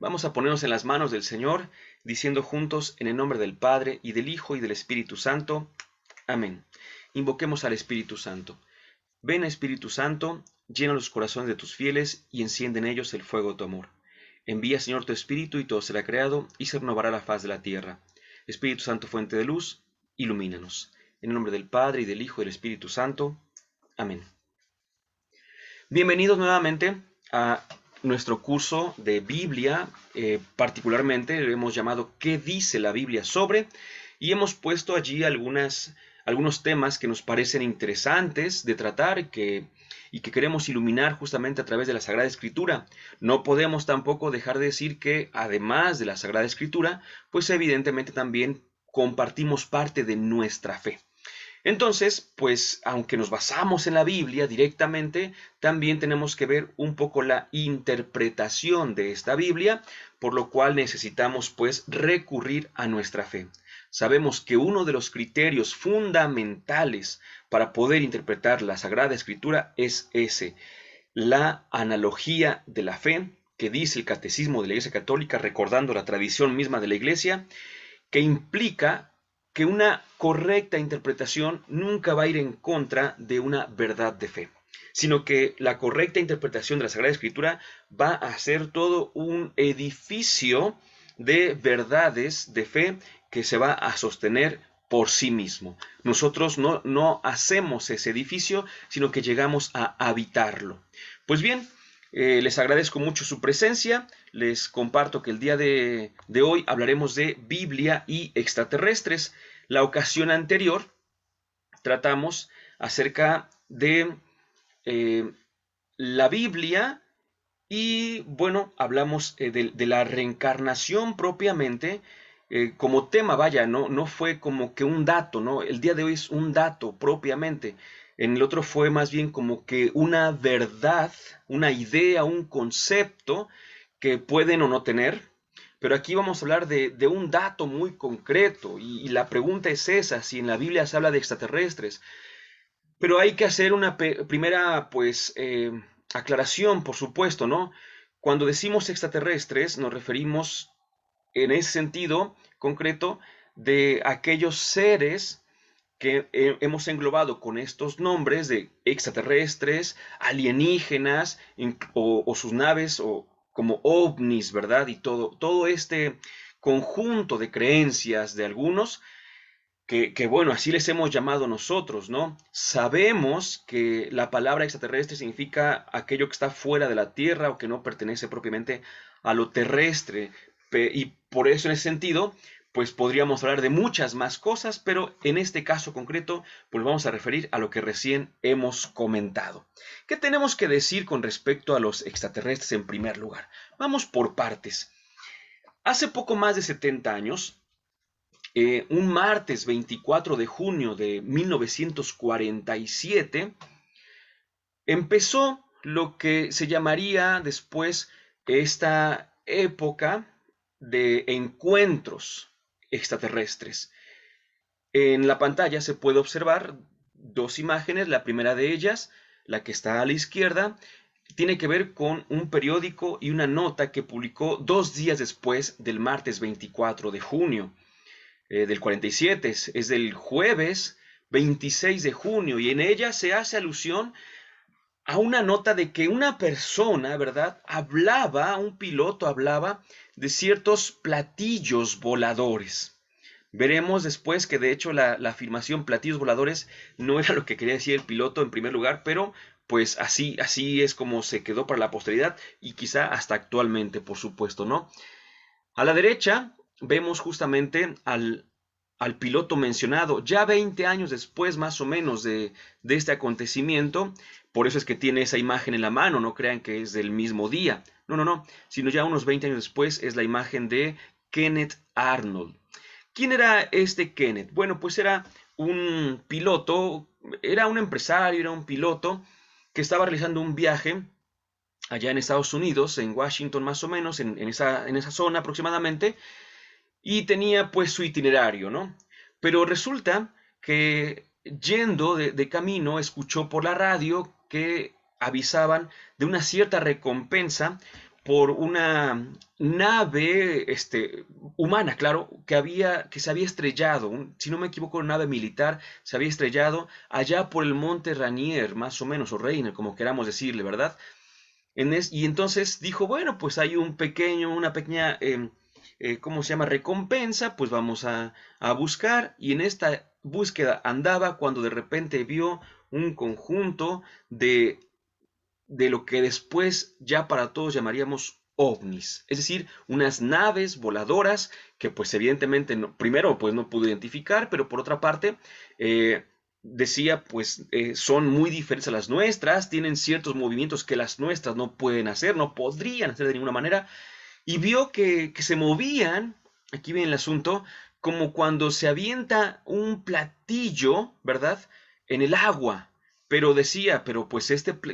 Vamos a ponernos en las manos del Señor, diciendo juntos en el nombre del Padre, y del Hijo, y del Espíritu Santo. Amén. Invoquemos al Espíritu Santo. Ven, Espíritu Santo, llena los corazones de tus fieles, y enciende en ellos el fuego de tu amor. Envía, Señor, tu Espíritu, y todo será creado, y se renovará la faz de la tierra. Espíritu Santo, fuente de luz, ilumínanos. En el nombre del Padre, y del Hijo, y del Espíritu Santo. Amén. Bienvenidos nuevamente a nuestro curso de Biblia, particularmente lo hemos llamado ¿Qué dice la Biblia sobre? Y hemos puesto allí algunos temas que nos parecen interesantes de tratar y que queremos iluminar justamente a través de la Sagrada Escritura. No podemos tampoco dejar de decir que además de la Sagrada Escritura, pues evidentemente también compartimos parte de nuestra fe. Entonces, pues aunque nos basamos en la Biblia directamente, también tenemos que ver un poco la interpretación de esta Biblia, por lo cual necesitamos pues recurrir a nuestra fe. Sabemos que uno de los criterios fundamentales para poder interpretar la Sagrada Escritura es ese, la analogía de la fe, que dice el Catecismo de la Iglesia Católica, recordando la tradición misma de la Iglesia, que implica que una correcta interpretación nunca va a ir en contra de una verdad de fe, sino que la correcta interpretación de la Sagrada Escritura va a ser todo un edificio de verdades de fe que se va a sostener por sí mismo. Nosotros no hacemos ese edificio, sino que llegamos a habitarlo. Pues bien, les agradezco mucho su presencia. Les comparto que el día de hoy hablaremos de Biblia y extraterrestres. La ocasión anterior tratamos acerca de la Biblia y bueno, hablamos de la reencarnación propiamente como tema, vaya, no fue como que un dato, ¿no? El día de hoy es un dato propiamente. En el otro fue más bien como que una verdad, una idea, un concepto que pueden o no tener. Pero aquí vamos a hablar de un dato muy concreto y la pregunta es esa, si en la Biblia se habla de extraterrestres. Pero hay que hacer una primera, pues, aclaración, por supuesto, ¿no? Cuando decimos extraterrestres, nos referimos en ese sentido concreto de aquellos seres que hemos englobado con estos nombres de extraterrestres, alienígenas, o sus naves, o como ovnis, ¿verdad? Y todo este conjunto de creencias de algunos bueno, así les hemos llamado nosotros, ¿no? Sabemos que la palabra extraterrestre significa aquello que está fuera de la Tierra o que no pertenece propiamente a lo terrestre. Y por eso en ese sentido, pues podríamos hablar de muchas más cosas, pero en este caso concreto, pues vamos a referir a lo que recién hemos comentado. ¿Qué tenemos que decir con respecto a los extraterrestres en primer lugar? Vamos por partes. Hace poco más de 70 años, un martes 24 de junio de 1947, empezó lo que se llamaría después esta época de encuentros extraterrestres. En la pantalla se puede observar dos imágenes. La primera de ellas, la que está a la izquierda, tiene que ver con un periódico y una nota que publicó 2 días después del martes 24 de junio del 47, es del jueves 26 de junio, y en ella se hace alusión a una nota de que una persona, ¿verdad?, un piloto hablaba de ciertos platillos voladores. Veremos después que de hecho la afirmación platillos voladores no era lo que quería decir el piloto en primer lugar, pero pues así es como se quedó para la posteridad y quizá hasta actualmente, por supuesto, ¿no? A la derecha vemos justamente al piloto mencionado, ya 20 años después más o menos de este acontecimiento. Por eso es que tiene esa imagen en la mano, no crean que es del mismo día, no, sino ya unos 20 años después es la imagen de Kenneth Arnold. ¿Quién era este Kenneth? Bueno, pues era un piloto, era un empresario, era un piloto que estaba realizando un viaje allá en Estados Unidos, en Washington más o menos, en esa zona aproximadamente, y tenía pues su itinerario, ¿no? Pero resulta que yendo de camino escuchó por la radio que avisaban de una cierta recompensa por una nave humana, claro, que se había estrellado, si no me equivoco, una nave militar se había estrellado allá por el monte Rainier, más o menos, o Reiner, como queramos decirle, ¿verdad? Y entonces dijo, bueno, pues hay una pequeña, ¿cómo se llama? Recompensa, pues vamos a buscar. Y en esta búsqueda andaba cuando de repente vio un conjunto de lo que después ya para todos llamaríamos ovnis, es decir, unas naves voladoras que pues evidentemente primero pues no pudo identificar, pero por otra parte decía pues son muy diferentes a las nuestras, tienen ciertos movimientos que las nuestras no pueden hacer, no podrían hacer de ninguna manera, y vio que se movían, aquí viene el asunto, como cuando se avienta un platillo, ¿verdad? En el agua. Pero decía, pero pues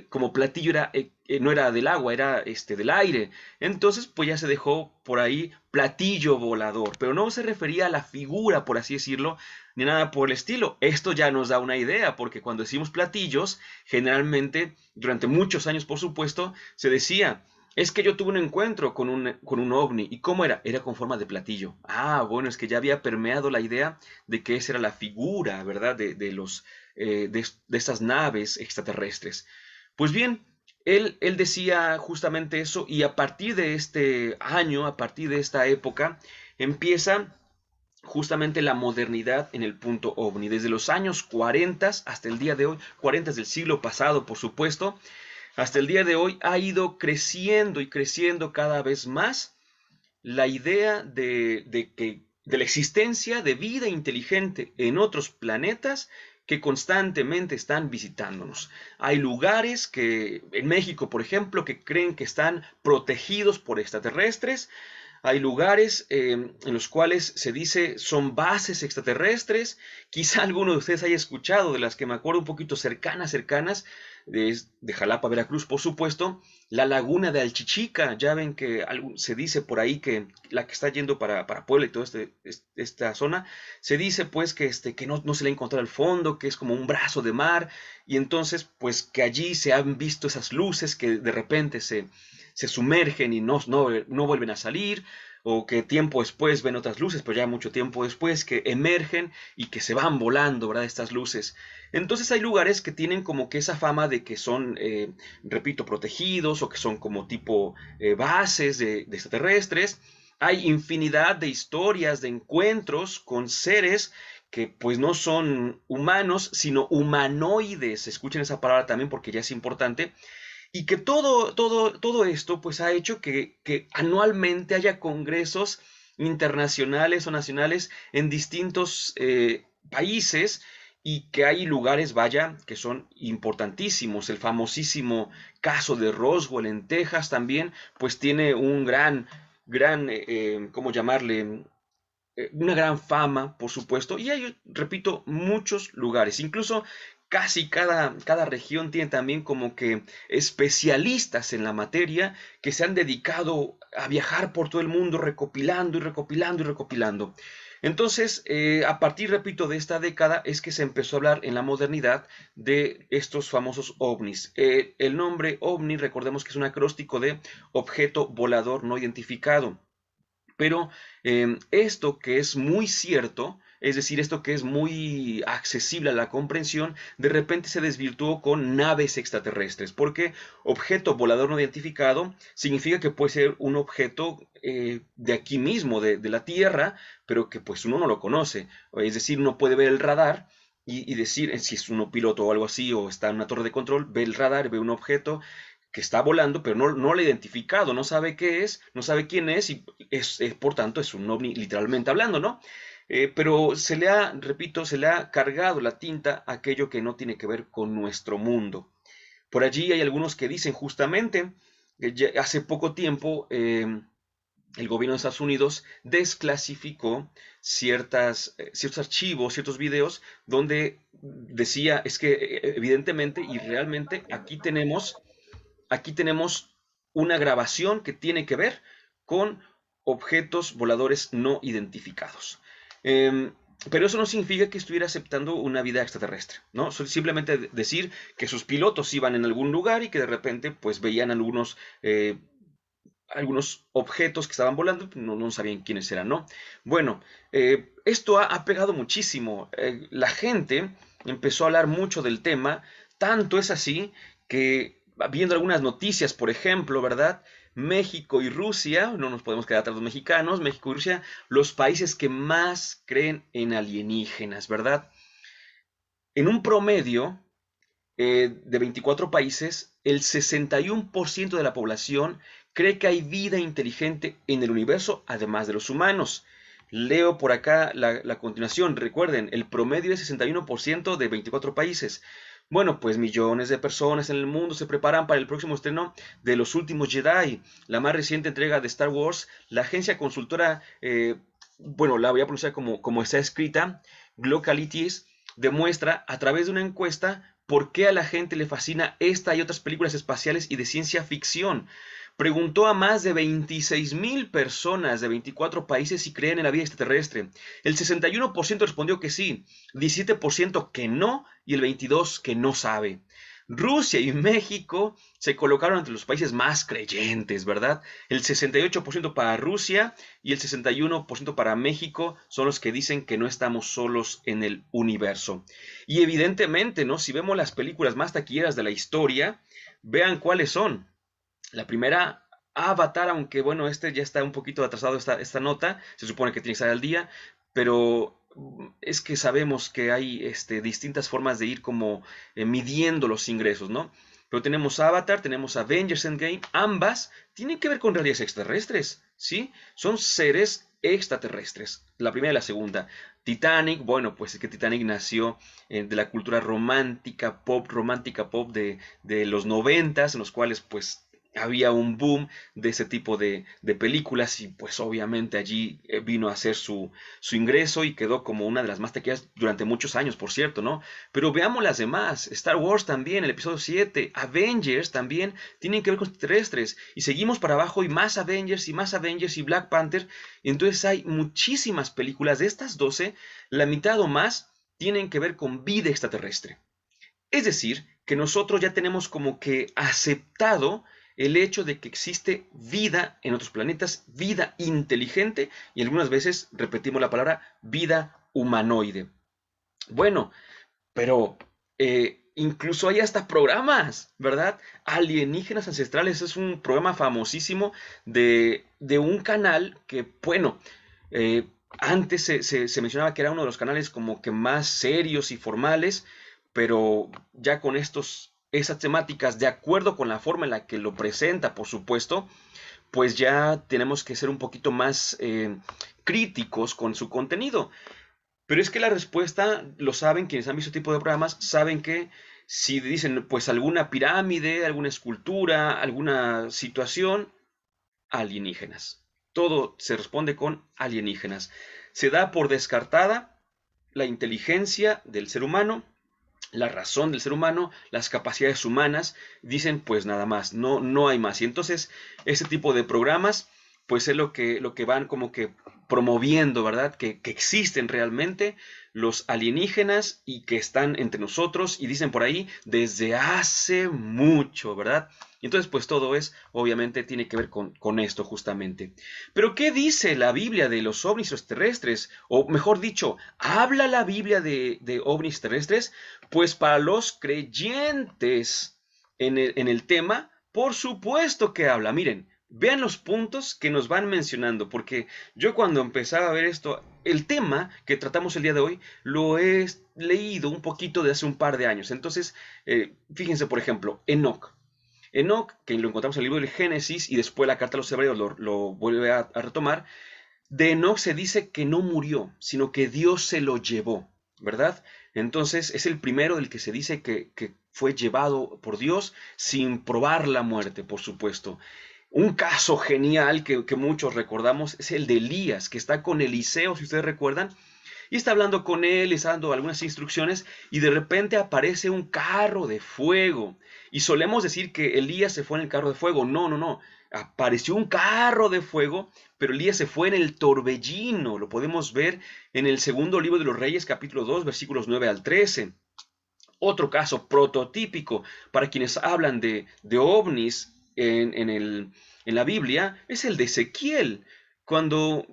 como platillo era, no era del agua, era del aire. Entonces, pues ya se dejó por ahí platillo volador. Pero no se refería a la figura, por así decirlo, ni nada por el estilo. Esto ya nos da una idea, porque cuando decimos platillos, generalmente, durante muchos años, por supuesto, se decía, es que yo tuve un encuentro con un ovni. ¿Y cómo era? Era con forma de platillo. Ah, bueno, es que ya había permeado la idea de que esa era la figura, ¿verdad? De estas naves extraterrestres. Pues bien, él decía justamente eso y a partir de este año, a partir de esta época, empieza justamente la modernidad en el punto ovni. Desde los años 40 hasta el día de hoy, 40 del siglo pasado, por supuesto, hasta el día de hoy ha ido creciendo y creciendo cada vez más la idea de la existencia de vida inteligente en otros planetas que constantemente están visitándonos. Hay lugares que, en México, por ejemplo, que creen que están protegidos por extraterrestres. Hay lugares en los cuales se dice son bases extraterrestres. Quizá alguno de ustedes haya escuchado de las que me acuerdo un poquito cercanas, de Jalapa, Veracruz, por supuesto, la laguna de Alchichica. Ya ven que se dice por ahí que la que está yendo para Puebla y toda esta zona, se dice pues que no se le ha encontrado el fondo, que es como un brazo de mar, y entonces pues que allí se han visto esas luces que de repente se sumergen y no vuelven a salir, o que tiempo después ven otras luces, pero ya mucho tiempo después, que emergen y que se van volando, ¿verdad? Estas luces. Entonces hay lugares que tienen como que esa fama de que son, repito, protegidos o que son como tipo bases de extraterrestres. Hay infinidad de historias, de encuentros con seres que pues no son humanos, sino humanoides. Escuchen esa palabra también porque ya es importante. Y que todo esto pues ha hecho que anualmente haya congresos internacionales o nacionales en distintos países y que hay lugares, vaya, que son importantísimos. El famosísimo caso de Roswell en Texas también, pues tiene un ¿cómo llamarle? Una gran fama, por supuesto, y hay, repito, muchos lugares. Incluso casi cada región tiene también como que especialistas en la materia que se han dedicado a viajar por todo el mundo recopilando y recopilando y recopilando. Entonces, a partir, repito, de esta década es que se empezó a hablar en la modernidad de estos famosos ovnis. El nombre ovni, recordemos que es un acróstico de objeto volador no identificado. Pero esto que es muy cierto, es decir, esto que es muy accesible a la comprensión, de repente se desvirtuó con naves extraterrestres, porque objeto volador no identificado significa que puede ser un objeto de aquí mismo, de la Tierra, pero que pues uno no lo conoce. Es decir, uno puede ver el radar y decir si es un piloto o algo así, o está en una torre de control, ve el radar, ve un objeto que está volando, pero no lo ha identificado, no sabe qué es, no sabe quién es, y por tanto es un ovni literalmente hablando, ¿no? Pero repito, se le ha cargado la tinta a aquello que no tiene que ver con nuestro mundo. Por allí hay algunos que dicen justamente, que hace poco tiempo el gobierno de Estados Unidos desclasificó ciertos archivos, ciertos videos, donde decía, es que evidentemente y realmente aquí tenemos una grabación que tiene que ver con objetos voladores no identificados. Eh, pero eso no significa que estuviera aceptando una vida extraterrestre, ¿no? Simplemente decir que sus pilotos iban en algún lugar y que de repente pues veían algunos algunos objetos que estaban volando, no sabían quiénes eran, ¿no? Bueno, esto ha pegado muchísimo. La gente empezó a hablar mucho del tema, tanto es así que viendo algunas noticias, por ejemplo, ¿verdad? México y Rusia, no nos podemos quedar atrás los mexicanos, México y Rusia, los países que más creen en alienígenas, ¿verdad? En un promedio de 24 países, el 61% de la población cree que hay vida inteligente en el universo, además de los humanos. Leo por acá la continuación. Recuerden, el promedio es 61% de 24 países. Bueno, pues millones de personas en el mundo se preparan para el próximo estreno de Los Últimos Jedi, la más reciente entrega de Star Wars. La agencia consultora, bueno, la voy a pronunciar como está escrita, Glocalities, demuestra a través de una encuesta por qué a la gente le fascina esta y otras películas espaciales y de ciencia ficción. Preguntó a más de 26,000 personas de 24 países si creen en la vida extraterrestre. El 61% respondió que sí, 17% que no y el 22% que no sabe. Rusia y México se colocaron entre los países más creyentes, ¿verdad? El 68% para Rusia y el 61% para México son los que dicen que no estamos solos en el universo. Y evidentemente, ¿no? Si vemos las películas más taquilleras de la historia, vean cuáles son. La primera, Avatar, aunque bueno, este ya está un poquito atrasado esta nota, se supone que tiene que estar al día, pero es que sabemos que hay distintas formas de ir como midiendo los ingresos, ¿no? Pero tenemos Avatar, tenemos Avengers Endgame, ambas tienen que ver con realidades extraterrestres, ¿sí? Son seres extraterrestres, la primera y la segunda. Titanic, bueno, pues es que Titanic nació de la cultura romántica pop de los noventas, en los cuales pues había un boom de ese tipo de películas y pues obviamente allí vino a hacer su ingreso y quedó como una de las más taquilleras durante muchos años, por cierto, ¿no? Pero veamos las demás. Star Wars también, el episodio 7, Avengers también, tienen que ver con extraterrestres. Y seguimos para abajo y más Avengers y Black Panther. Entonces hay muchísimas películas de estas 12, la mitad o más tienen que ver con vida extraterrestre. Es decir, que nosotros ya tenemos como que aceptado el hecho de que existe vida en otros planetas, vida inteligente y algunas veces repetimos la palabra vida humanoide. Bueno, pero incluso hay hasta programas, ¿verdad? Alienígenas Ancestrales es un programa famosísimo de un canal que, bueno, antes se mencionaba que era uno de los canales como que más serios y formales, pero ya con esas temáticas, de acuerdo con la forma en la que lo presenta, por supuesto, pues ya tenemos que ser un poquito más críticos con su contenido. Pero es que la respuesta, lo saben quienes han visto este tipo de programas, saben que si dicen pues alguna pirámide, alguna escultura, alguna situación, alienígenas. Todo se responde con alienígenas. Se da por descartada la inteligencia del ser humano, la razón del ser humano, las capacidades humanas, dicen pues nada más, no hay más. Y entonces ese tipo de programas pues es lo que van como que promoviendo, ¿verdad? Que existen realmente los alienígenas y que están entre nosotros y dicen por ahí desde hace mucho, ¿verdad? Y entonces pues todo es, obviamente, tiene que ver con esto justamente. Pero ¿qué dice la Biblia de los ovnis terrestres? O mejor dicho, ¿habla la Biblia de ovnis terrestres? Pues para los creyentes en el tema, por supuesto que habla. Miren, vean los puntos que nos van mencionando, porque yo cuando empezaba a ver esto, el tema que tratamos el día de hoy, lo he leído un poquito de hace un par de años. Entonces, fíjense, por ejemplo, Enoch. Enoch, que lo encontramos en el libro del Génesis y después la carta a los hebreos lo vuelve a retomar, de Enoch se dice que no murió, sino que Dios se lo llevó, ¿verdad? Entonces es el primero del que se dice que fue llevado por Dios sin probar la muerte, por supuesto. Un caso genial que muchos recordamos es el de Elías, que está con Eliseo, si ustedes recuerdan, y está hablando con él, está dando algunas instrucciones, y de repente aparece un carro de fuego. Y solemos decir que Elías se fue en el carro de fuego. No, no, no. Apareció un carro de fuego, pero Elías se fue en el torbellino. Lo podemos ver en el segundo libro de los Reyes, capítulo 2, versículos 9 al 13. Otro caso prototípico para quienes hablan de ovnis en la Biblia es el de Ezequiel, cuando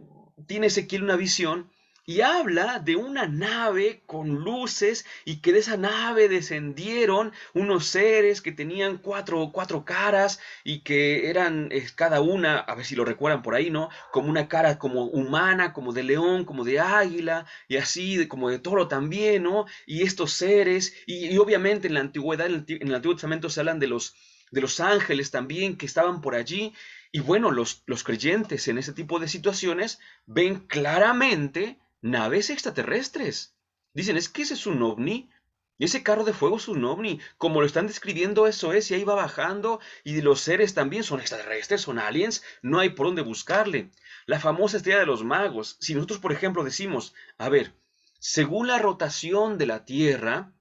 tiene Ezequiel una visión y habla de una nave con luces y que de esa nave descendieron unos seres que tenían cuatro caras y que eran cada una, a ver si lo recuerdan por ahí, ¿no? Como una cara como humana, como de león, como de águila y así, como de toro también, ¿no? Y estos seres, y obviamente en la antigüedad, en el Antiguo Testamento se hablan de los ángeles también que estaban por allí. Y bueno, los creyentes en ese tipo de situaciones ven claramente naves extraterrestres. Dicen, es que ese es un ovni. Y ese carro de fuego es un ovni. Como lo están describiendo, eso es, y ahí va bajando. Y los seres también son extraterrestres, son aliens. No hay por dónde buscarle. La famosa estrella de los magos. Si nosotros, por ejemplo, decimos, a ver, según la rotación de la Tierra,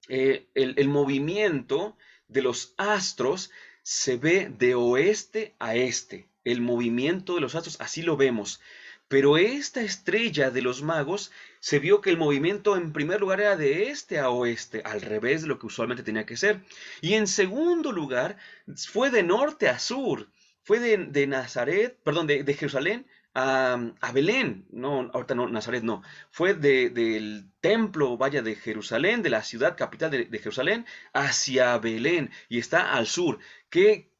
el movimiento de los astros se ve de oeste a este. El movimiento de los astros, así lo vemos. Pero esta estrella de los magos se vio que el movimiento en primer lugar era de este a oeste, al revés de lo que usualmente tenía que ser. Y en segundo lugar fue de norte a sur. Fue de Nazaret, perdón, de Jerusalén a Belén. No, ahorita no, Nazaret no. Fue del templo, vaya, de Jerusalén, de la ciudad capital de Jerusalén, hacia Belén. Y está al sur. ¿Qué?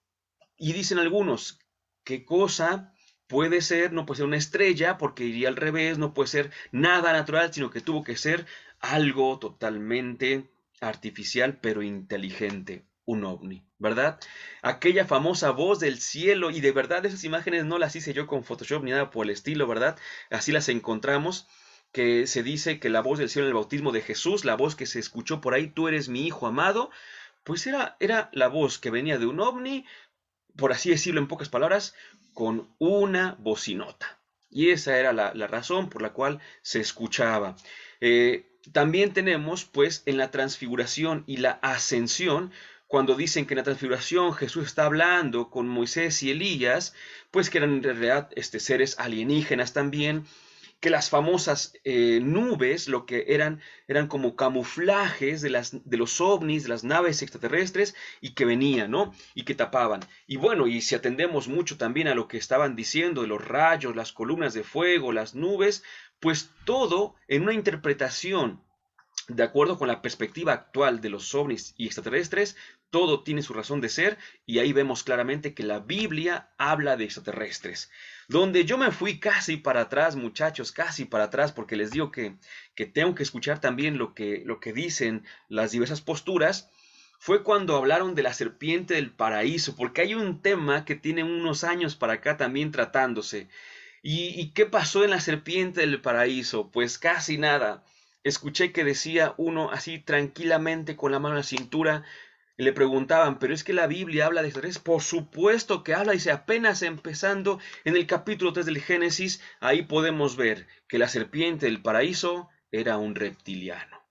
Y dicen algunos, ¿qué cosa puede ser? No puede ser una estrella porque iría al revés, no puede ser nada natural, sino que tuvo que ser algo totalmente artificial, pero inteligente, un ovni, ¿verdad? Aquella famosa voz del cielo, y de verdad esas imágenes no las hice yo con Photoshop ni nada por el estilo, ¿verdad? Así las encontramos, que se dice que la voz del cielo en el bautismo de Jesús, la voz que se escuchó por ahí, tú eres mi hijo amado, pues era la voz que venía de un ovni, por así decirlo en pocas palabras, con una bocinota. Y esa era la razón por la cual se escuchaba. También tenemos, pues, en la transfiguración y la ascensión, cuando dicen que en la transfiguración Jesús está hablando con Moisés y Elías, pues que eran en realidad seres alienígenas también, que las famosas nubes, lo que eran como camuflajes de los ovnis, de las naves extraterrestres, y que venían, ¿no? Y que tapaban. Y bueno, y si atendemos mucho también a lo que estaban diciendo de los rayos, las columnas de fuego, las nubes, pues todo en una interpretación de acuerdo con la perspectiva actual de los ovnis y extraterrestres, todo tiene su razón de ser, y ahí vemos claramente que la Biblia habla de extraterrestres. Donde yo me fui casi para atrás, muchachos, casi para atrás, porque les digo que tengo que escuchar también lo que dicen las diversas posturas, fue cuando hablaron de la serpiente del paraíso, porque hay un tema que tiene unos años para acá también tratándose. ¿Y qué pasó en la serpiente del paraíso? Pues casi nada. Escuché que decía uno así tranquilamente con la mano en la cintura, y le preguntaban, pero es que la Biblia habla de extraterrestres. Por supuesto que habla, dice, apenas empezando en el capítulo 3 del Génesis, ahí podemos ver que la serpiente del paraíso era un reptiliano.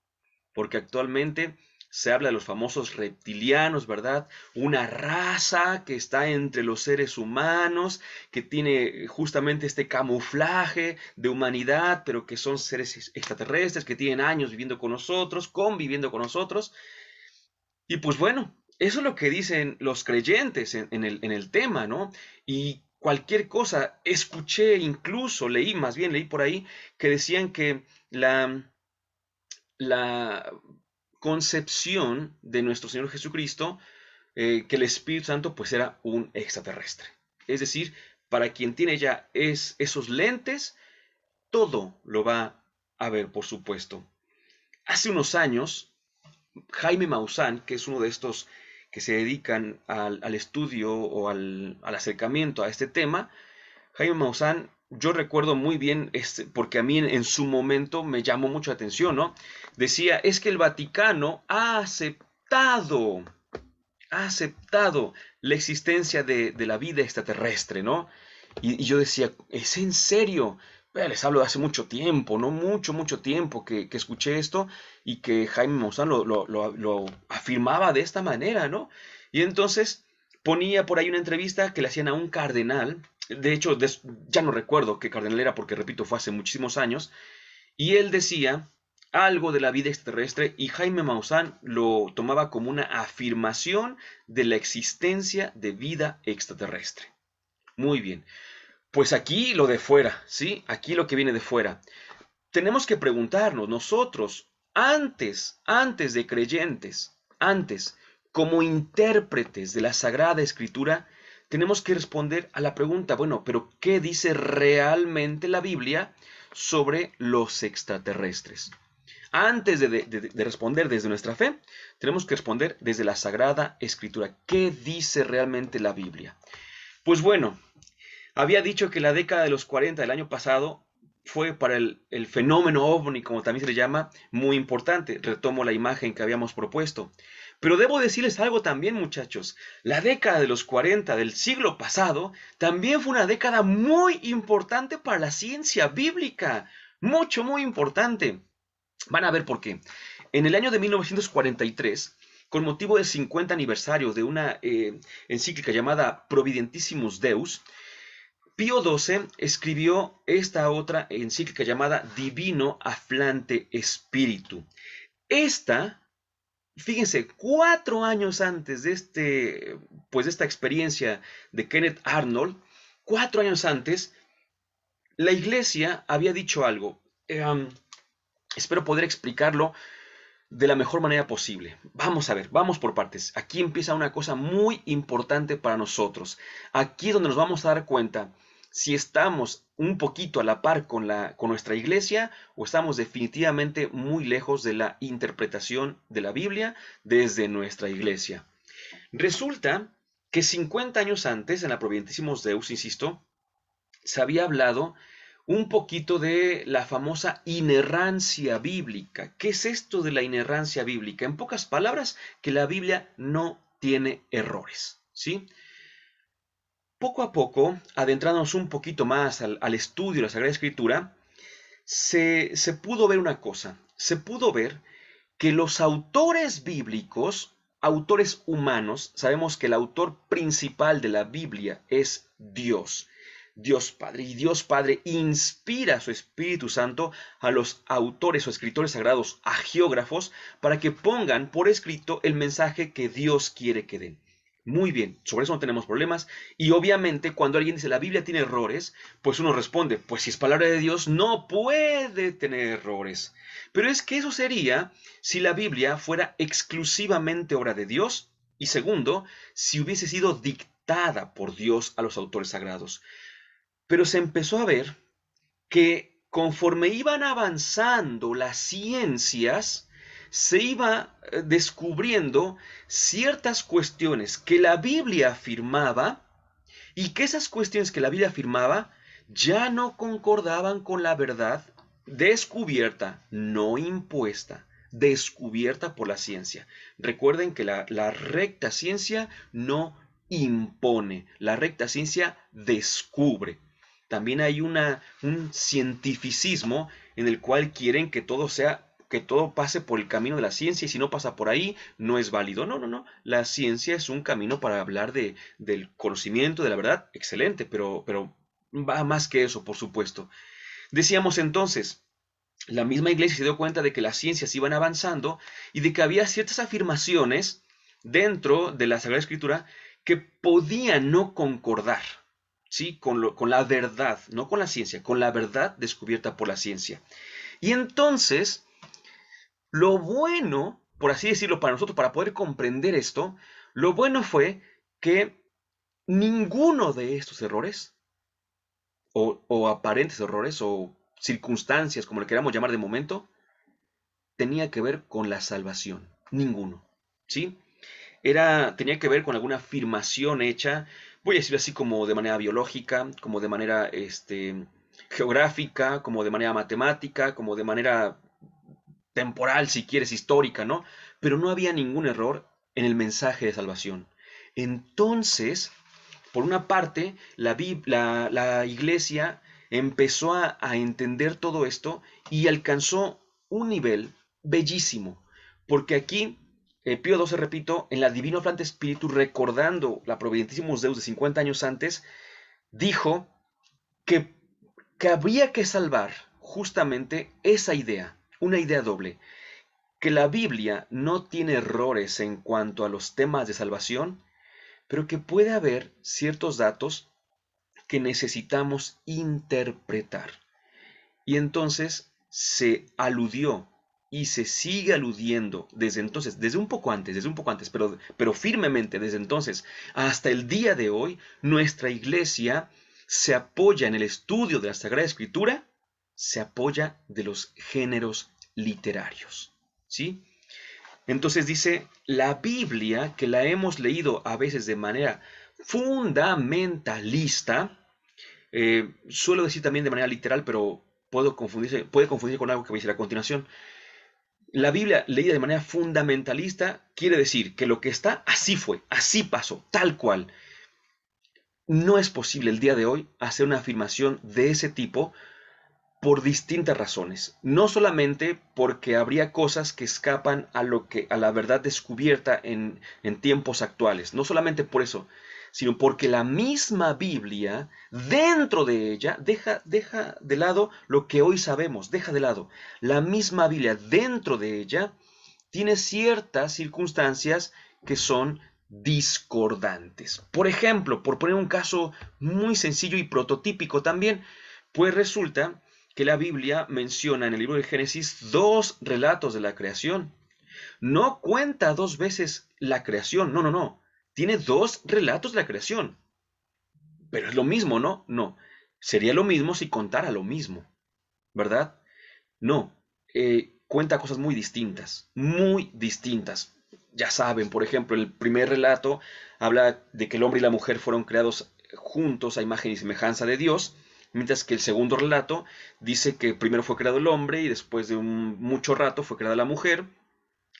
Porque actualmente se habla de los famosos reptilianos, ¿verdad? Una raza que está entre los seres humanos, que tiene justamente este camuflaje de humanidad, pero que son seres extraterrestres, que tienen años viviendo con nosotros, conviviendo con nosotros. Y pues bueno, eso es lo que dicen los creyentes en el tema, ¿no? Y cualquier cosa, escuché incluso, leí, más bien leí por ahí, que decían que la concepción de nuestro Señor Jesucristo, que el Espíritu Santo pues era un extraterrestre. Es decir, para quien tiene ya esos lentes, todo lo va a ver, por supuesto. Hace unos años, Jaime Maussan, que es uno de estos que se dedican al estudio o al acercamiento a este tema, Jaime Maussan, yo recuerdo muy bien, porque a mí en su momento me llamó mucho la atención, ¿no? Decía, es que el Vaticano ha aceptado la existencia de la vida extraterrestre, ¿no? Y yo decía, ¿es en serio? Les hablo de hace mucho tiempo, ¿no? Mucho tiempo que escuché esto y que Jaime Maussan lo afirmaba de esta manera, ¿no? Y entonces ponía por ahí una entrevista que le hacían a un cardenal, de hecho ya no recuerdo qué cardenal era porque, repito, fue hace muchísimos años, y él decía algo de la vida extraterrestre y Jaime Maussan lo tomaba como una afirmación de la existencia de vida extraterrestre. Muy bien, pues aquí lo de fuera, ¿sí? Aquí lo que viene de fuera. Tenemos que preguntarnos nosotros, antes de creyentes, antes, como intérpretes de la Sagrada Escritura, tenemos que responder a la pregunta, bueno, pero ¿qué dice realmente la Biblia sobre los extraterrestres? Antes de responder desde nuestra fe, tenemos que responder desde la Sagrada Escritura. ¿Qué dice realmente la Biblia? Pues bueno, había dicho que la década de los 40 del año pasado fue para el fenómeno ovni, como también se le llama, muy importante. Retomo la imagen que habíamos propuesto. Pero debo decirles algo también, muchachos. La década de los 40 del siglo pasado también fue una década muy importante para la ciencia bíblica. Mucho, muy importante. Van a ver por qué. En el año de 1943, con motivo del 50 aniversario de una encíclica llamada Providentissimus Deus, Pío XII escribió esta otra encíclica llamada Divino Aflante Espíritu. Esta, fíjense, 4 años antes pues de esta experiencia de Kenneth Arnold, 4 años antes, la iglesia había dicho algo. Espero poder explicarlo de la mejor manera posible. Vamos a ver, vamos por partes. Aquí empieza una cosa muy importante para nosotros. Aquí es donde nos vamos a dar cuenta si estamos un poquito a la par con nuestra iglesia o estamos definitivamente muy lejos de la interpretación de la Biblia desde nuestra iglesia. Resulta que 50 años antes, en la Providentissimus Deus, insisto, se había hablado un poquito de la famosa inerrancia bíblica. ¿Qué es esto de la inerrancia bíblica? En pocas palabras, que la Biblia no tiene errores, ¿sí? Poco a poco, adentrándonos un poquito más al estudio de la Sagrada Escritura, se pudo ver una cosa. Se pudo ver que los autores bíblicos, autores humanos, sabemos que el autor principal de la Biblia es Dios. Dios Padre. Y Dios Padre inspira a su Espíritu Santo a los autores o escritores sagrados, a geógrafos, para que pongan por escrito el mensaje que Dios quiere que den. Muy bien, sobre eso no tenemos problemas. Y obviamente cuando alguien dice la Biblia tiene errores, pues uno responde, pues si es palabra de Dios no puede tener errores. Pero es que eso sería si la Biblia fuera exclusivamente obra de Dios y segundo, si hubiese sido dictada por Dios a los autores sagrados. Pero se empezó a ver que conforme iban avanzando las ciencias, se iba descubriendo ciertas cuestiones que la Biblia afirmaba y que esas cuestiones que la Biblia afirmaba ya no concordaban con la verdad descubierta, no impuesta, descubierta por la ciencia. Recuerden que la recta ciencia no impone, la recta ciencia descubre. También hay un cientificismo en el cual quieren que todo pase por el camino de la ciencia y si no pasa por ahí no es válido. No, no, no. La ciencia es un camino para hablar del conocimiento, de la verdad, excelente, pero va más que eso, por supuesto. Decíamos entonces, la misma iglesia se dio cuenta de que las ciencias iban avanzando y de que había ciertas afirmaciones dentro de la Sagrada Escritura que podían no concordar, ¿sí? Con la verdad, no con la ciencia, con la verdad descubierta por la ciencia. Y entonces, lo bueno, por así decirlo, para nosotros, para poder comprender esto, lo bueno fue que ninguno de estos errores, o aparentes errores, o circunstancias, como le queramos llamar de momento, tenía que ver con la salvación. Ninguno. ¿Sí? Tenía que ver con alguna afirmación hecha, voy a decirlo así, como de manera biológica, como de manera geográfica, como de manera matemática, como de manera temporal, si quieres, histórica, ¿no? Pero no había ningún error en el mensaje de salvación. Entonces, por una parte, la iglesia empezó a entender todo esto y alcanzó un nivel bellísimo, porque aquí Pío XII, repito, en la Divino Aflante Espíritu, recordando la Providentissimus Deus de 50 años antes, dijo que habría que salvar justamente esa idea, una idea doble, que la Biblia no tiene errores en cuanto a los temas de salvación, pero que puede haber ciertos datos que necesitamos interpretar. Y entonces se aludió y se sigue aludiendo desde entonces, desde un poco antes, pero firmemente desde entonces hasta el día de hoy, nuestra iglesia se apoya en el estudio de la Sagrada Escritura, se apoya de los géneros literarios, ¿sí? Entonces dice, la Biblia, que la hemos leído a veces de manera fundamentalista, suelo decir también de manera literal, pero puede confundirse con algo que voy a decir a continuación. La Biblia leída de manera fundamentalista quiere decir que lo que está así fue, así pasó, tal cual. No es posible el día de hoy hacer una afirmación de ese tipo por distintas razones. No solamente porque habría cosas que escapan a la verdad descubierta en tiempos actuales. No solamente por eso, sino porque la misma Biblia, dentro de ella, deja de lado lo que hoy sabemos, deja de lado. La misma Biblia, dentro de ella, tiene ciertas circunstancias que son discordantes. Por ejemplo, por poner un caso muy sencillo y prototípico también, pues resulta que la Biblia menciona en el libro de Génesis dos relatos de la creación. No cuenta dos veces la creación, no, no, no. Tiene dos relatos de la creación. Pero es lo mismo, ¿no? No. Sería lo mismo si contara lo mismo, ¿verdad? No. Cuenta cosas muy distintas, muy distintas. Ya saben, por ejemplo, el primer relato habla de que el hombre y la mujer fueron creados juntos a imagen y semejanza de Dios, mientras que el segundo relato dice que primero fue creado el hombre y después de mucho rato fue creada la mujer.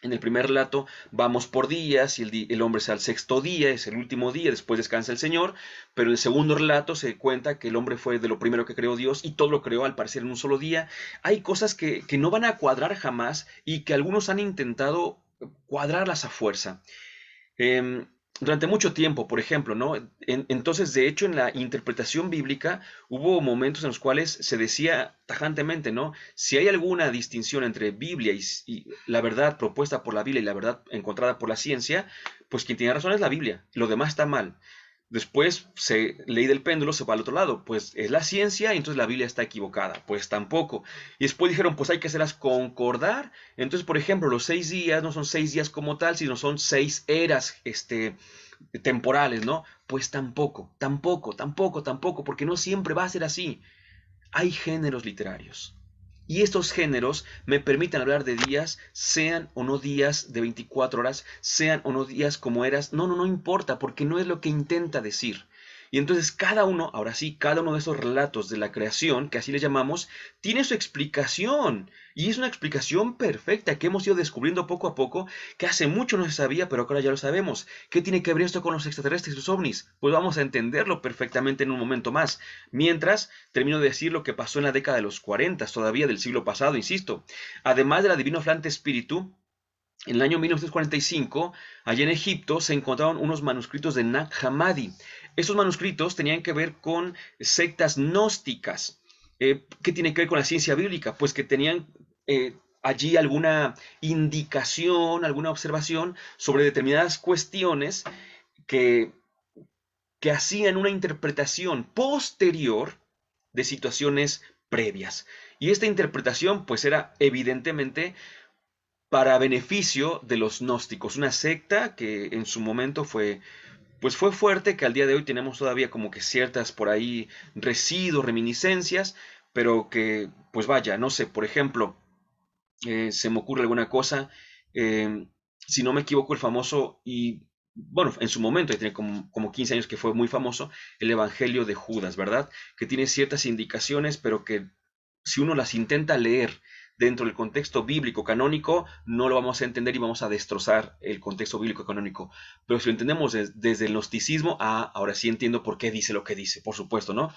En el primer relato vamos por días y el hombre es al sexto día, es el último día, después descansa el Señor, pero en el segundo relato se cuenta que el hombre fue de lo primero que creó Dios y todo lo creó al parecer en un solo día. Hay cosas que no van a cuadrar jamás y que algunos han intentado cuadrarlas a fuerza. Em, durante mucho tiempo, por ejemplo, ¿no? Entonces, de hecho, en la interpretación bíblica hubo momentos en los cuales se decía tajantemente, ¿no? Si hay alguna distinción entre Biblia y la verdad propuesta por la Biblia y la verdad encontrada por la ciencia, pues quien tiene razón es la Biblia, lo demás está mal. Después, ley del péndulo se va al otro lado, pues es la ciencia y entonces la Biblia está equivocada, pues tampoco. Y después dijeron, pues hay que hacerlas concordar. Entonces, por ejemplo, los 6 días no son 6 días como tal, sino son 6 eras, temporales, ¿no? Pues tampoco, tampoco, tampoco, tampoco, porque no siempre va a ser así. Hay géneros literarios. Y estos géneros me permiten hablar de días, sean o no días de 24 horas, sean o no días como eras. No, no, no importa, porque no es lo que intenta decir. Y entonces cada uno, ahora sí, cada uno de esos relatos de la creación, que así le llamamos, tiene su explicación. Y es una explicación perfecta que hemos ido descubriendo poco a poco, que hace mucho no se sabía, pero ahora ya lo sabemos. ¿Qué tiene que ver esto con los extraterrestres y los ovnis? Pues vamos a entenderlo perfectamente en un momento más. Mientras, termino de decir lo que pasó en la década de los 40, todavía del siglo pasado, insisto. Además de la Divino Flante Espíritu, en el año 1945, allá en Egipto, se encontraron unos manuscritos de Nag Hammadi. Esos manuscritos tenían que ver con sectas gnósticas. ¿Qué tiene que ver con la ciencia bíblica? Pues que tenían allí alguna indicación, alguna observación sobre determinadas cuestiones que, que hacían una interpretación posterior de situaciones previas. Y esta interpretación pues era evidentemente para beneficio de los gnósticos, una secta que en su momento fue fuerte, que al día de hoy tenemos todavía como que ciertas por ahí residuos, reminiscencias, pero que, pues vaya, no sé, por ejemplo, se me ocurre alguna cosa, eh, si no me equivoco, el famoso y, bueno, en su momento, ya tiene como 15 años que fue muy famoso, el Evangelio de Judas, ¿verdad? Que tiene ciertas indicaciones, pero que si uno las intenta leer dentro del contexto bíblico canónico, no lo vamos a entender y vamos a destrozar el contexto bíblico canónico. Pero si lo entendemos desde el gnosticismo, ahora sí entiendo por qué dice lo que dice, por supuesto, ¿no?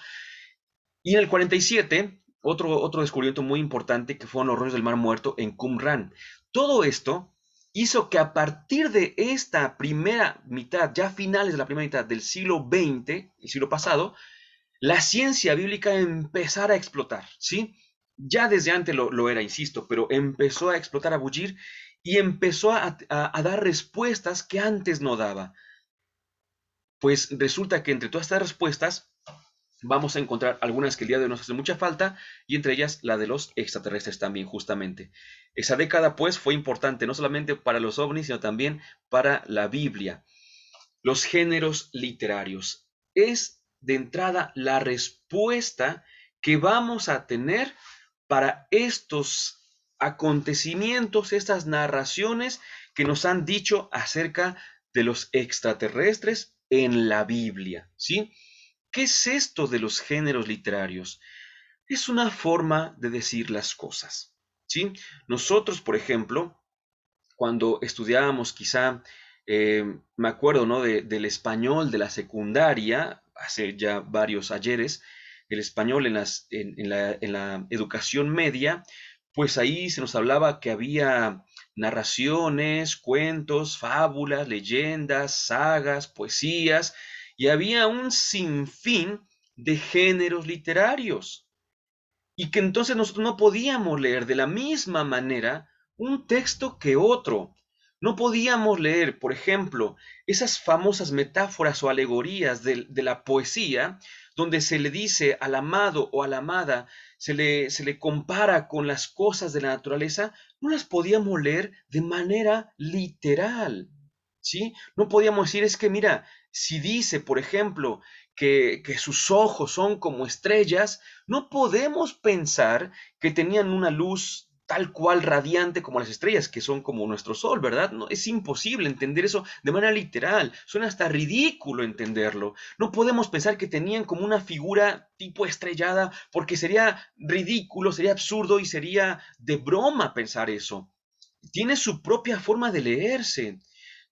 Y en el 47, otro descubrimiento muy importante que fueron los rollos del Mar Muerto en Qumran. Todo esto hizo que a partir de esta primera mitad, ya finales de la primera mitad del siglo XX, el siglo pasado, la ciencia bíblica empezara a explotar, ¿sí? Ya desde antes lo era, insisto, pero empezó a explotar, a bullir y empezó a dar respuestas que antes no daba. Pues resulta que entre todas estas respuestas vamos a encontrar algunas que el día de hoy nos hacen mucha falta y entre ellas la de los extraterrestres también, justamente. Esa década, pues, fue importante no solamente para los ovnis, sino también para la Biblia. Los géneros literarios. Es de entrada la respuesta que vamos a tener para estos acontecimientos, estas narraciones que nos han dicho acerca de los extraterrestres en la Biblia, ¿sí? ¿Qué es esto de los géneros literarios? Es una forma de decir las cosas, ¿sí? Nosotros, por ejemplo, cuando estudiábamos quizá, me acuerdo, ¿no? Del español de la secundaria, hace ya varios ayeres, el español en la educación media, pues ahí se nos hablaba que había narraciones, cuentos, fábulas, leyendas, sagas, poesías, y había un sinfín de géneros literarios y que entonces nosotros no podíamos leer de la misma manera un texto que otro. No podíamos leer, por ejemplo, esas famosas metáforas o alegorías de la poesía, donde se le dice al amado o a la amada, se le compara con las cosas de la naturaleza, no las podíamos leer de manera literal. ¿Sí? No podíamos decir, es que mira, si dice, por ejemplo, que sus ojos son como estrellas, no podemos pensar que tenían una luz tal cual radiante como las estrellas, que son como nuestro sol, ¿verdad? No, es imposible entender eso de manera literal. Suena hasta ridículo entenderlo. No podemos pensar que tenían como una figura tipo estrellada, porque sería ridículo, sería absurdo y sería de broma pensar eso. Tiene su propia forma de leerse.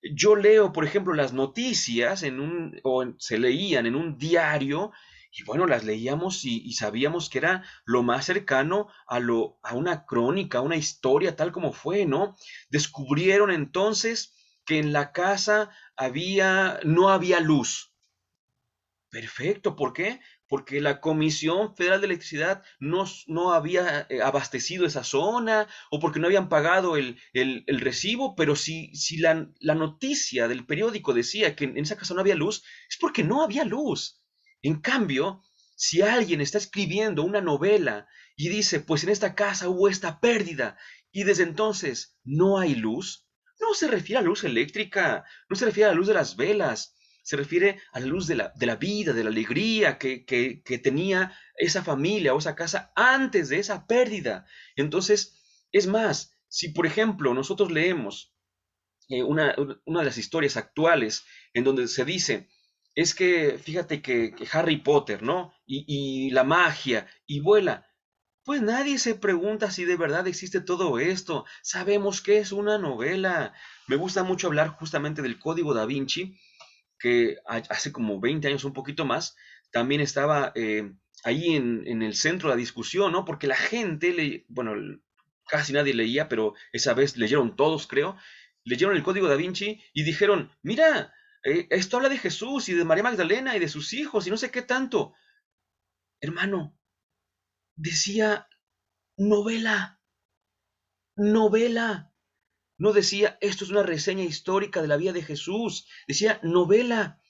Yo leo, por ejemplo, las noticias se leían en un diario y bueno, las leíamos y sabíamos que era lo más cercano a una crónica, a una historia tal como fue, ¿no? Descubrieron entonces que en la casa no había luz. Perfecto, ¿por qué? Porque la Comisión Federal de Electricidad no había abastecido esa zona o porque no habían pagado el recibo, pero si la noticia del periódico decía que en esa casa no había luz, es porque no había luz. En cambio, si alguien está escribiendo una novela y dice, pues en esta casa hubo esta pérdida y desde entonces no hay luz, no se refiere a luz eléctrica, no se refiere a la luz de las velas, se refiere a la luz de la vida, de la alegría que tenía esa familia o esa casa antes de esa pérdida. Entonces, es más, si por ejemplo nosotros leemos una de las historias actuales en donde se dice, es que fíjate que Harry Potter, ¿no? Y la magia, y vuela. Pues nadie se pregunta si de verdad existe todo esto. Sabemos que es una novela. Me gusta mucho hablar justamente del Código Da Vinci, que hace como 20 años, un poquito más, también estaba ahí en el centro de la discusión, ¿no? Porque la gente, bueno, casi nadie leía, pero esa vez leyeron todos, creo, leyeron el Código Da Vinci y dijeron, mira, esto habla de Jesús y de María Magdalena y de sus hijos y no sé qué tanto. Hermano, decía novela, novela. No decía, esto es una reseña histórica de la vida de Jesús. Decía novela.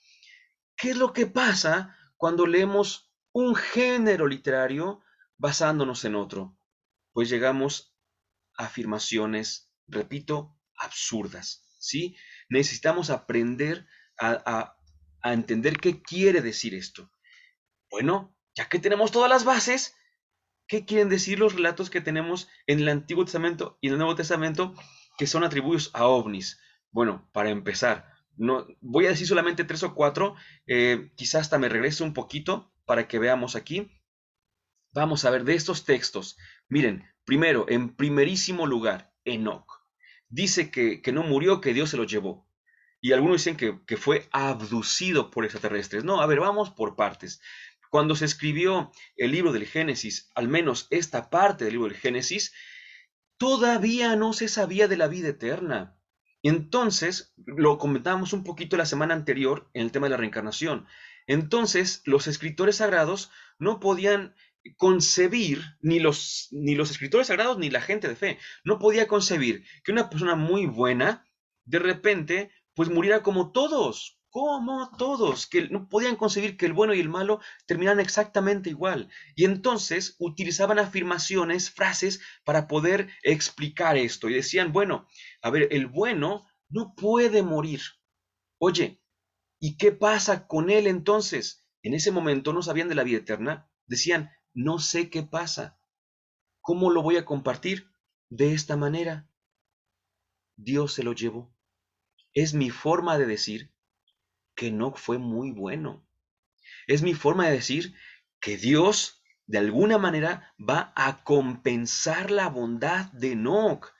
¿Qué es lo que pasa cuando leemos un género literario basándonos en otro? Pues llegamos a afirmaciones, repito, absurdas, ¿sí? Necesitamos aprender a entender qué quiere decir esto. Bueno, ya que tenemos todas las bases, ¿qué quieren decir los relatos que tenemos en el Antiguo Testamento y en el Nuevo Testamento que son atribuidos a ovnis? Bueno, para empezar, no, voy a decir solamente tres o cuatro, quizás hasta me regrese un poquito para que veamos aquí. Vamos a ver de estos textos. Miren, primero, en primerísimo lugar, Enoc. Dice que no murió, que Dios se lo llevó. Y algunos dicen que fue abducido por extraterrestres. No, a ver, vamos por partes. Cuando se escribió el libro del Génesis, al menos esta parte del libro del Génesis, todavía no se sabía de la vida eterna. Entonces, lo comentábamos un poquito la semana anterior en el tema de la reencarnación. Entonces, los escritores sagrados no podían concebir, ni los escritores sagrados ni la gente de fe, no podía concebir que una persona muy buena de repente pues muriera como todos, que no podían concebir que el bueno y el malo terminaran exactamente igual. Y entonces utilizaban afirmaciones, frases para poder explicar esto. Y decían, bueno, a ver, el bueno no puede morir. Oye, ¿y qué pasa con él entonces? En ese momento no sabían de la vida eterna. Decían, no sé qué pasa. ¿Cómo lo voy a compartir? De esta manera. Dios se lo llevó. Es mi forma de decir que no fue muy bueno. Es mi forma de decir que Dios, de alguna manera, va a compensar la bondad de Enoc.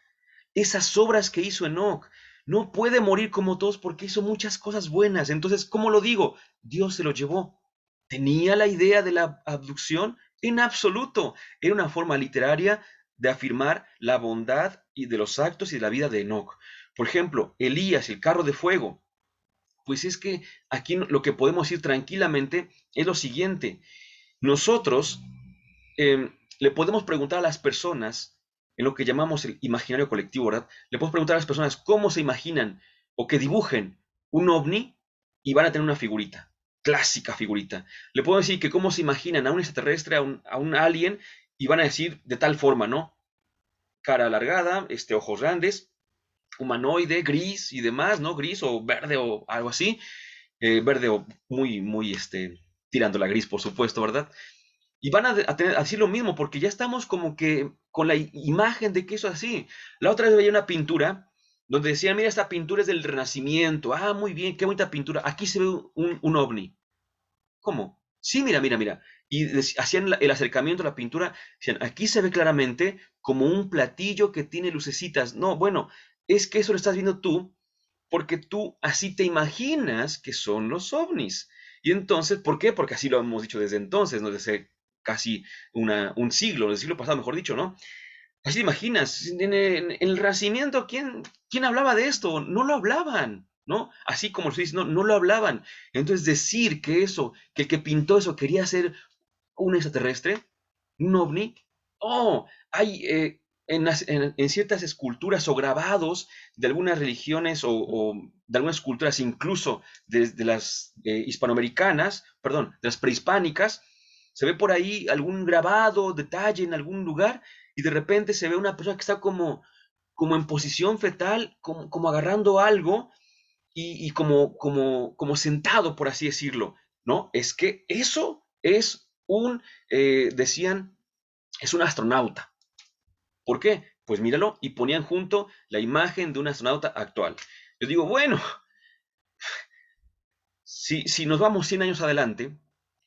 Esas obras que hizo Enoc. No puede morir como todos porque hizo muchas cosas buenas. Entonces, ¿cómo lo digo? Dios se lo llevó. ¿Tenía la idea de la abducción? En absoluto. Era una forma literaria de afirmar la bondad y de los actos y de la vida de Enoc. Por ejemplo, Elías, el carro de fuego. Pues es que aquí lo que podemos decir tranquilamente es lo siguiente. Nosotros le podemos preguntar a las personas, en lo que llamamos el imaginario colectivo, ¿verdad? Le podemos preguntar a las personas cómo se imaginan o que dibujen un ovni y van a tener una figurita, clásica figurita. Le puedo decir que cómo se imaginan a un extraterrestre, a un alien, y van a decir de tal forma, ¿no? Cara alargada, ojos grandes, humanoide, gris y demás, ¿no? Gris o verde o algo así. Verde o muy, muy, tirando la gris, por supuesto, ¿verdad? Y van a decir lo mismo, porque ya estamos como que con la imagen de que eso es así. La otra vez veía una pintura donde decían, mira, esta pintura es del Renacimiento. Ah, muy bien, qué bonita pintura. Aquí se ve un ovni. ¿Cómo? Sí, mira, mira, mira. Y hacían el acercamiento a la pintura. Decían, aquí se ve claramente como un platillo que tiene lucecitas. No, bueno, es que eso lo estás viendo tú porque tú así te imaginas que son los ovnis. Y entonces, ¿por qué? Porque así lo hemos dicho desde entonces, ¿no? Desde casi un siglo, el siglo pasado, mejor dicho, ¿no? Así te imaginas, en el Renacimiento, ¿quién hablaba de esto? No lo hablaban, ¿no? Así como lo estoy diciendo, no lo hablaban. Entonces decir que el que pintó eso quería ser un extraterrestre, un ovni. Oh, hay en ciertas esculturas o grabados de algunas religiones o de algunas culturas, incluso de las hispanoamericanas, perdón, de las prehispánicas, se ve por ahí algún grabado, detalle en algún lugar y de repente se ve una persona que está como en posición fetal, como agarrando algo y como sentado, por así decirlo, ¿no? Es que eso es decían, es un astronauta. ¿Por qué? Pues míralo, y ponían junto la imagen de un astronauta actual. Yo digo, bueno, si nos vamos 100 años adelante,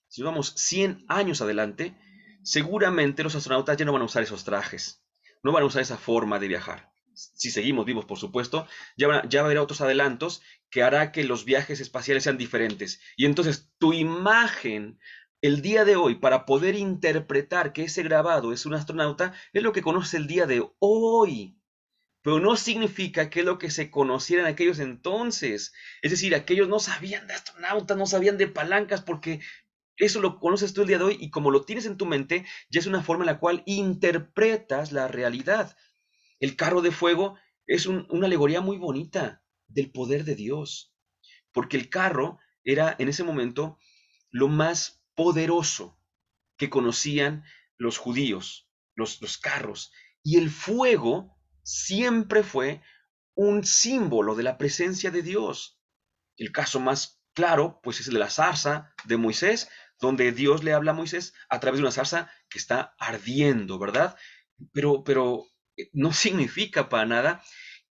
si nos vamos 100 años adelante, seguramente los astronautas ya no van a usar esos trajes, no van a usar esa forma de viajar. Si seguimos vivos, por supuesto, ya va a haber otros adelantos que hará que los viajes espaciales sean diferentes. Y entonces tu imagen, el día de hoy, para poder interpretar que ese grabado es un astronauta, es lo que conoces el día de hoy. Pero no significa que es lo que se conociera en aquellos entonces. Es decir, aquellos no sabían de astronautas, no sabían de palancas, porque eso lo conoces tú el día de hoy y como lo tienes en tu mente, ya es una forma en la cual interpretas la realidad. El carro de fuego es una alegoría muy bonita del poder de Dios, porque el carro era en ese momento lo más poderoso que conocían los judíos, los carros, y el fuego siempre fue un símbolo de la presencia de Dios. El caso más claro, pues es el de la zarza de Moisés, donde Dios le habla a Moisés a través de una zarza que está ardiendo, ¿verdad? Pero no significa para nada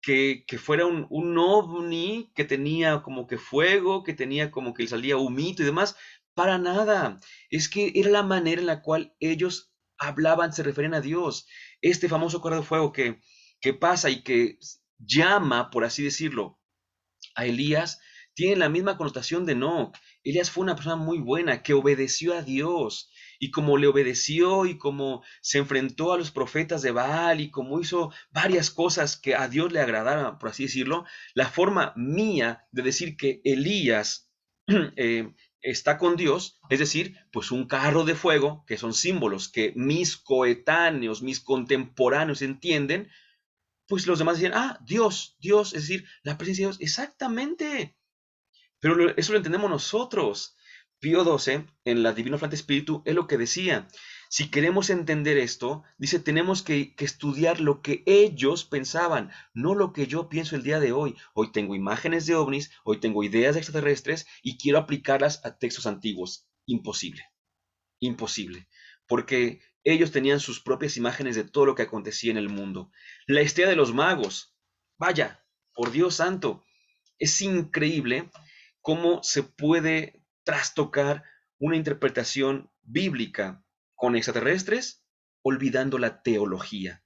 que fuera un ovni que tenía como que fuego, que tenía como que le salía humito y demás. Para nada. Es que era la manera en la cual ellos hablaban, se referían a Dios. Este famoso carro de fuego que pasa y que llama, por así decirlo, a Elías, tiene la misma connotación de Enoc. Elías fue una persona muy buena que obedeció a Dios. Y como le obedeció y como se enfrentó a los profetas de Baal y como hizo varias cosas que a Dios le agradaban, por así decirlo, la forma mía de decir que Elías está con Dios, es decir, pues un carro de fuego, que son símbolos que mis coetáneos, mis contemporáneos entienden, pues los demás dicen, ah, Dios, Dios, es decir, la presencia de Dios, exactamente. Pero eso lo entendemos nosotros. Pío XII, en la Divino Flante Espíritu, es lo que decía. Si queremos entender esto, dice, tenemos que estudiar lo que ellos pensaban, no lo que yo pienso el día de hoy. Hoy tengo imágenes de ovnis, hoy tengo ideas de extraterrestres y quiero aplicarlas a textos antiguos. Imposible, imposible. Porque ellos tenían sus propias imágenes de todo lo que acontecía en el mundo. La historia de los magos, vaya, por Dios santo, es increíble cómo se puede trastocar una interpretación bíblica con extraterrestres olvidando la teología.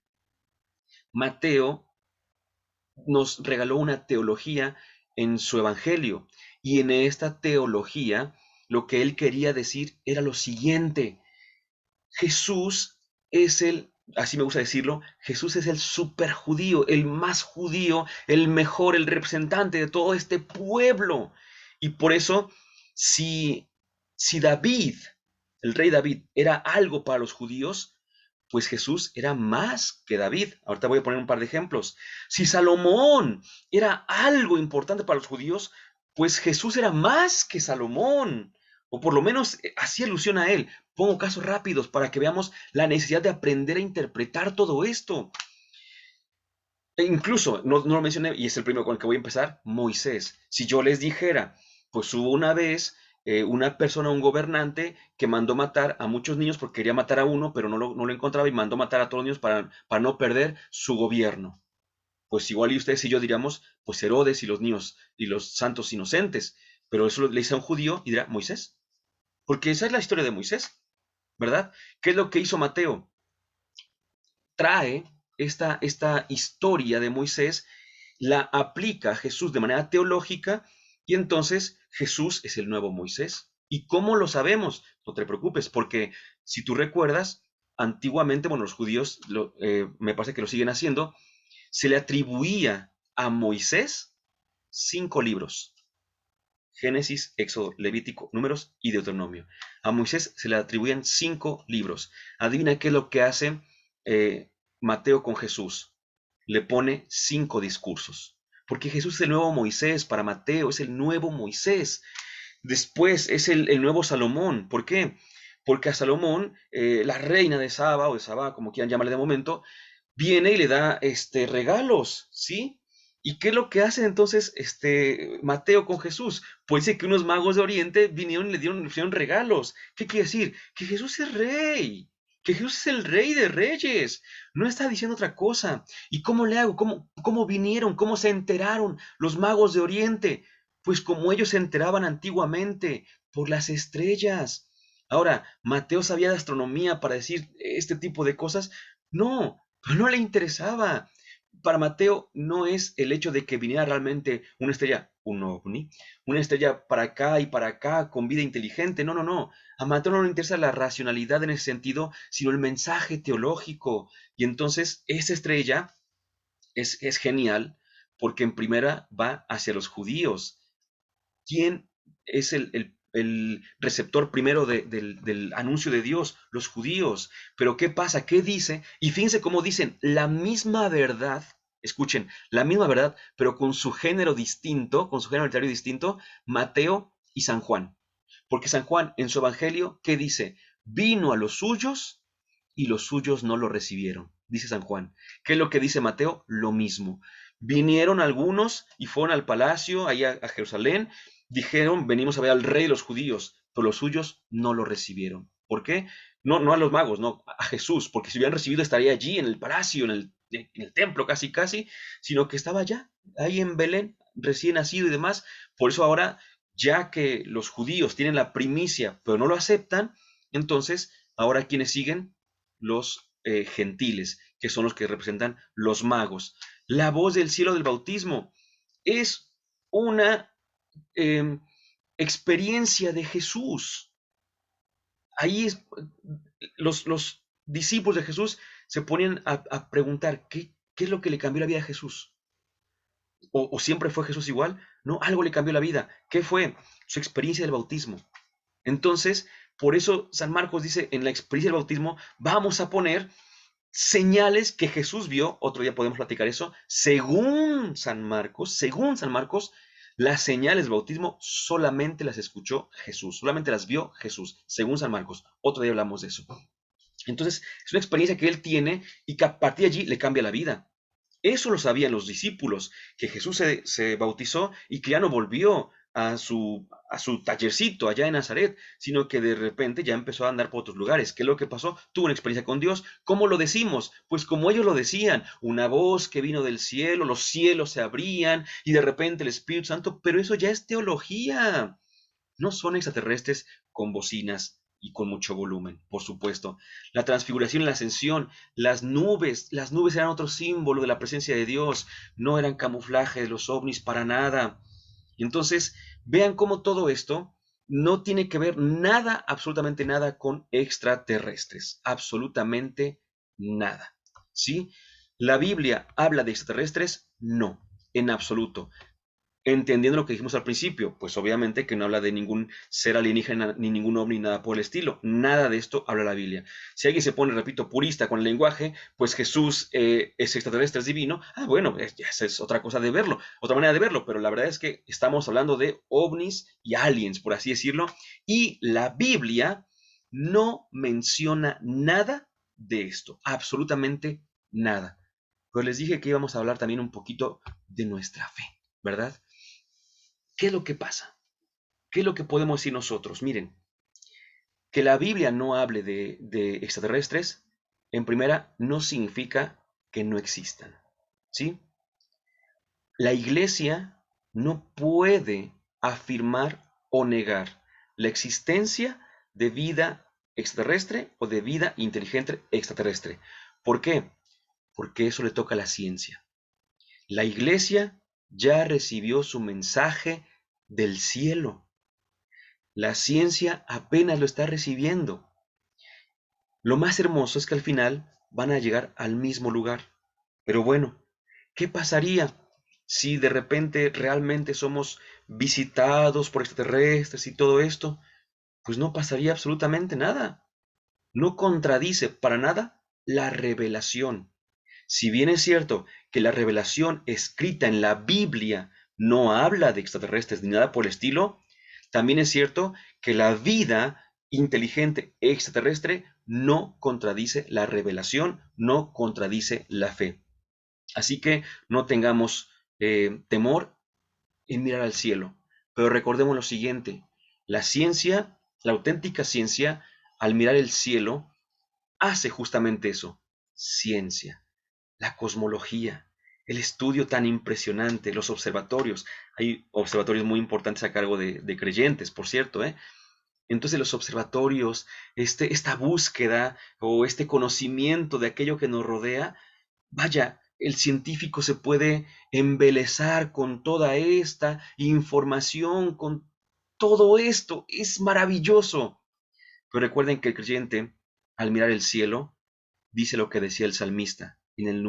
Mateo nos regaló una teología en su evangelio y en esta teología lo que él quería decir era lo siguiente: Jesús es así me gusta decirlo, Jesús es el super judío, el más judío, el mejor, el representante de todo este pueblo. Y por eso, si, si David, el rey David, era algo para los judíos, pues Jesús era más que David. Ahorita voy a poner un par de ejemplos. Si Salomón era algo importante para los judíos, pues Jesús era más que Salomón. O por lo menos hacía alusión a él. Pongo casos rápidos para que veamos la necesidad de aprender a interpretar todo esto. E incluso, no lo mencioné, y es el primero con el que voy a empezar, Moisés. Si yo les dijera, pues hubo una vez una persona, un gobernante, que mandó matar a muchos niños porque quería matar a uno, pero no lo encontraba y mandó matar a todos los niños para no perder su gobierno. Pues igual y ustedes y yo diríamos, pues Herodes y los niños y los santos inocentes. Pero eso le dice a un judío y dirá, Moisés. Porque esa es la historia de Moisés, ¿verdad? ¿Qué es lo que hizo Mateo? Trae esta historia de Moisés, la aplica a Jesús de manera teológica y entonces Jesús es el nuevo Moisés. ¿Y cómo lo sabemos? No te preocupes, porque si tú recuerdas, antiguamente, bueno, los judíos me parece que lo siguen haciendo, se le atribuía a Moisés 5 libros. Génesis, Éxodo, Levítico, Números y Deuteronomio. A Moisés se le atribuyen 5 libros. Adivina qué es lo que hace Mateo con Jesús. Le pone 5 discursos. Porque Jesús es el nuevo Moisés para Mateo, es el nuevo Moisés. Después es el nuevo Salomón. ¿Por qué? Porque a Salomón, la reina de Saba, o de Saba, como quieran llamarle de momento, viene y le da regalos, ¿sí? ¿Y qué es lo que hace entonces Mateo con Jesús? Pues dice que unos magos de Oriente vinieron y le dieron regalos. ¿Qué quiere decir? Que Jesús es rey, que Jesús es el rey de reyes. No está diciendo otra cosa. ¿Y cómo le hago? ¿Cómo vinieron? ¿Cómo se enteraron los magos de Oriente? Pues como ellos se enteraban antiguamente, por las estrellas. Ahora, ¿Mateo sabía de astronomía para decir este tipo de cosas? No, pero no le interesaba. Para Mateo no es el hecho de que viniera realmente una estrella, un ovni, una estrella para acá y para acá con vida inteligente. No, no, no. A Mateo no le interesa la racionalidad en ese sentido, sino el mensaje teológico. Y entonces esa estrella es genial porque en primera va hacia los judíos. ¿Quién es el receptor primero del anuncio de Dios? Los judíos. Pero ¿qué pasa? ¿Qué dice? Y fíjense cómo dicen la misma verdad. Escuchen, la misma verdad, pero con su género distinto, con su género literario distinto, Mateo y San Juan. Porque San Juan en su evangelio, ¿qué dice? Vino a los suyos y los suyos no lo recibieron, dice San Juan. ¿Qué es lo que dice Mateo? Lo mismo. Vinieron algunos y fueron al palacio, ahí a Jerusalén, dijeron, venimos a ver al rey de los judíos, pero los suyos no lo recibieron. ¿Por qué? No a los magos, no, a Jesús, porque si hubieran recibido estaría allí en el palacio, en el templo casi casi, sino que estaba allá, ahí en Belén, recién nacido y demás. Por eso ahora, ya que los judíos tienen la primicia, pero no lo aceptan, entonces ahora quienes siguen, los gentiles, que son los que representan los magos. La voz del cielo del bautismo es una experiencia de Jesús. Ahí los discípulos de Jesús se ponen a preguntar, ¿qué es lo que le cambió la vida a Jesús? ¿O siempre fue Jesús igual? No, algo le cambió la vida. ¿Qué fue? Su experiencia del bautismo. Entonces, por eso San Marcos dice en la experiencia del bautismo, vamos a poner señales que Jesús vio, otro día podemos platicar eso, según San Marcos, las señales del bautismo solamente las escuchó Jesús, solamente las vio Jesús, según San Marcos. Otro día hablamos de eso. Entonces, es una experiencia que él tiene y que a partir de allí le cambia la vida. Eso lo sabían los discípulos, que Jesús se bautizó y que ya no volvió a su tallercito allá en Nazaret, sino que de repente ya empezó a andar por otros lugares. ¿Qué es lo que pasó? Tuvo una experiencia con Dios. ¿Cómo lo decimos? Pues como ellos lo decían, una voz que vino del cielo, los cielos se abrían y de repente el Espíritu Santo, pero eso ya es teología. No son extraterrestres con bocinas y con mucho volumen, por supuesto. La transfiguración y la ascensión, las nubes eran otro símbolo de la presencia de Dios, no eran camuflaje de los ovnis para nada. Y entonces, vean cómo todo esto no tiene que ver nada, absolutamente nada con extraterrestres, absolutamente nada. ¿Sí? ¿La Biblia habla de extraterrestres? No, en absoluto. Entendiendo lo que dijimos al principio, pues obviamente que no habla de ningún ser alienígena, ni ningún ovni, ni nada por el estilo. Nada de esto habla la Biblia. Si alguien se pone, repito, purista con el lenguaje, pues Jesús es extraterrestre, es divino. Bueno, esa es otra cosa de verlo, otra manera de verlo, pero la verdad es que estamos hablando de ovnis y aliens, por así decirlo, y la Biblia no menciona nada de esto, absolutamente nada. Pero les dije que íbamos a hablar también un poquito de nuestra fe, ¿verdad? ¿Qué es lo que pasa? ¿Qué es lo que podemos decir nosotros? Miren, que la Biblia no hable de extraterrestres, en primera, no significa que no existan, ¿sí? La iglesia no puede afirmar o negar la existencia de vida extraterrestre o de vida inteligente extraterrestre. ¿Por qué? Porque eso le toca a la ciencia. La iglesia ya recibió su mensaje del cielo. La ciencia apenas lo está recibiendo. Lo más hermoso es que al final van a llegar al mismo lugar. Pero bueno, ¿qué pasaría si de repente realmente somos visitados por extraterrestres y todo esto? Pues no pasaría absolutamente nada. No contradice para nada la revelación. Si bien es cierto que la revelación escrita en la Biblia no habla de extraterrestres ni nada por el estilo, también es cierto que la vida inteligente extraterrestre no contradice la revelación, no contradice la fe. Así que no tengamos temor en mirar al cielo. Pero recordemos lo siguiente, la ciencia, la auténtica ciencia, al mirar el cielo, hace justamente eso, ciencia, la cosmología, el estudio tan impresionante, los observatorios. Hay observatorios muy importantes a cargo de creyentes, por cierto, ¿eh? Entonces los observatorios, esta búsqueda o este conocimiento de aquello que nos rodea, vaya, el científico se puede embelezar con toda esta información, con todo esto. Es maravilloso. Pero recuerden que el creyente, al mirar el cielo, dice lo que decía el salmista en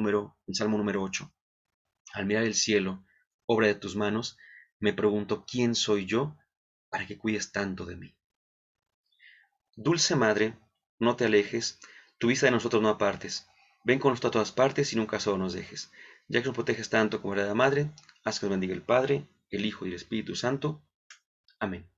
Salmo número 8. Al mirar el cielo, obra de tus manos, me pregunto, ¿quién soy yo para que cuides tanto de mí? Dulce Madre, no te alejes, tu vista de nosotros no apartes. Ven con nosotros a todas partes y nunca solo nos dejes. Ya que nos proteges tanto como verdadera Madre, haz que nos bendiga el Padre, el Hijo y el Espíritu Santo. Amén.